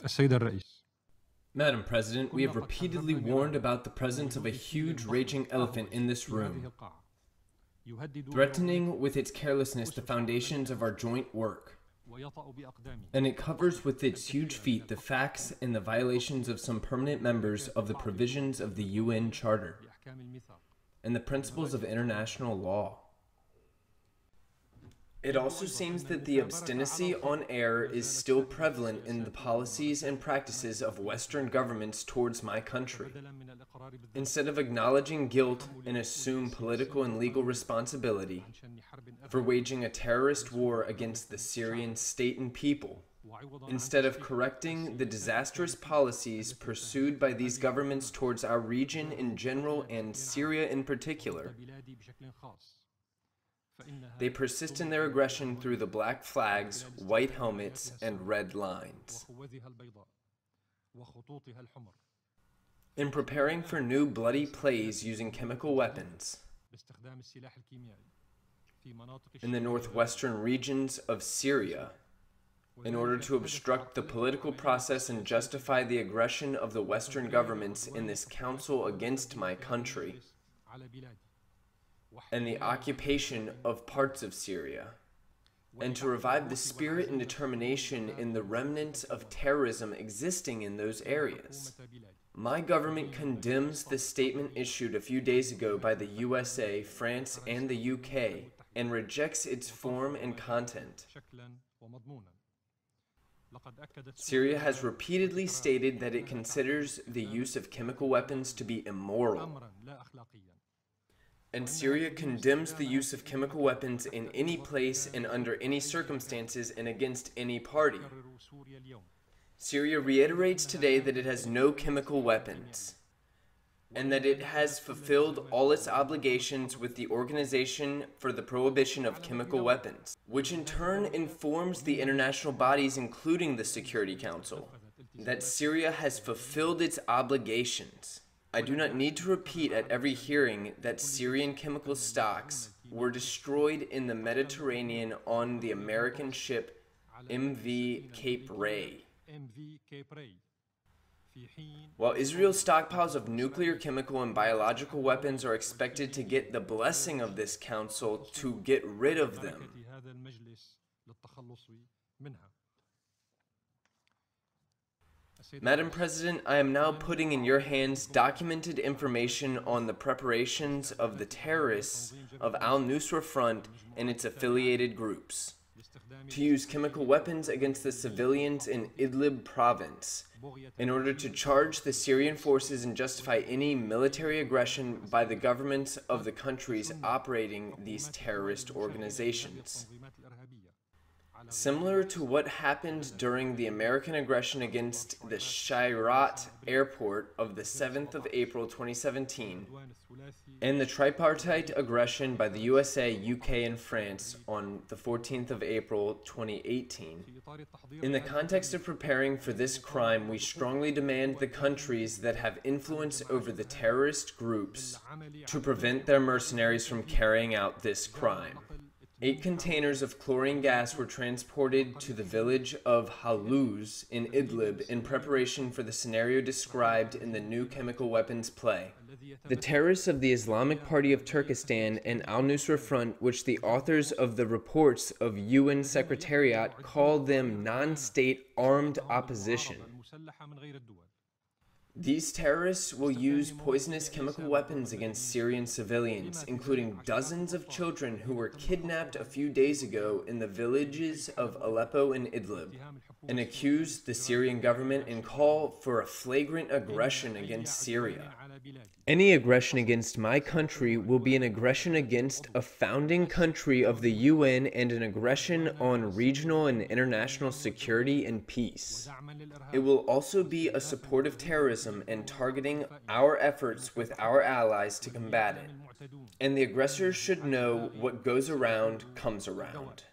السيد الرئيس. Madam President, we have repeatedly warned about the presence of a huge raging elephant in this room, threatening with its carelessness the foundations of our joint work. And it covers with its huge feet the facts and the violations of some permanent members of the provisions of the UN Charter and the principles of international law. It also seems that the obstinacy on air is still prevalent in the policies and practices of Western governments towards my country. Instead of acknowledging guilt and assume political and legal responsibility for waging a terrorist war against the Syrian state and people, instead of correcting the disastrous policies pursued by these governments towards our region in general and Syria in particular, they persist in their aggression through the black flags, white helmets, and red lines. In preparing for new bloody plays using chemical weapons in the northwestern regions of Syria, in order to obstruct the political process and justify the aggression of the Western governments in this council against my country, and the occupation of parts of Syria, and to revive the spirit and determination in the remnants of terrorism existing in those areas. My government condemns the statement issued a few days ago by the USA, France, and the UK, and rejects its form and content. Syria has repeatedly stated that it considers the use of chemical weapons to be immoral. And Syria condemns the use of chemical weapons in any place and under any circumstances and against any party. Syria reiterates today that it has no chemical weapons, and that it has fulfilled all its obligations with the Organization for the Prohibition of Chemical Weapons, which in turn informs the international bodies, including the Security Council, that Syria has fulfilled its obligations. I do not need to repeat at every hearing that Syrian chemical stocks were destroyed in the Mediterranean on the American ship MV Cape Ray. While Israel's stockpiles of nuclear, chemical, and biological weapons are expected to get the blessing of this council to get rid of them. Madam President, I am now putting in your hands documented information on the preparations of the terrorists of Al-Nusra Front and its affiliated groups to use chemical weapons against the civilians in Idlib province in order to charge the Syrian forces and justify any military aggression by the governments of the countries operating these terrorist organizations. Similar to what happened during the American aggression against the Shayrat airport of the 7th of April 2017, and the tripartite aggression by the USA, UK, and France on the 14th of April 2018. In the context of preparing for this crime, we strongly demand the countries that have influence over the terrorist groups to prevent their mercenaries from carrying out this crime. 8 containers of chlorine gas were transported to the village of Haluz in Idlib in preparation for the scenario described in the new chemical weapons play. The terrorists of the Islamic Party of Turkestan and Al-Nusra Front, which the authors of the reports of UN Secretariat call them non-state armed opposition. These terrorists will use poisonous chemical weapons against Syrian civilians, including dozens of children who were kidnapped a few days ago in the villages of Aleppo and Idlib, and accuse the Syrian government and call for a flagrant aggression against Syria. Any aggression against my country will be an aggression against a founding country of the UN and an aggression on regional and international security and peace. It will also be a support of terrorism and targeting our efforts with our allies to combat it. And the aggressors should know what goes around comes around.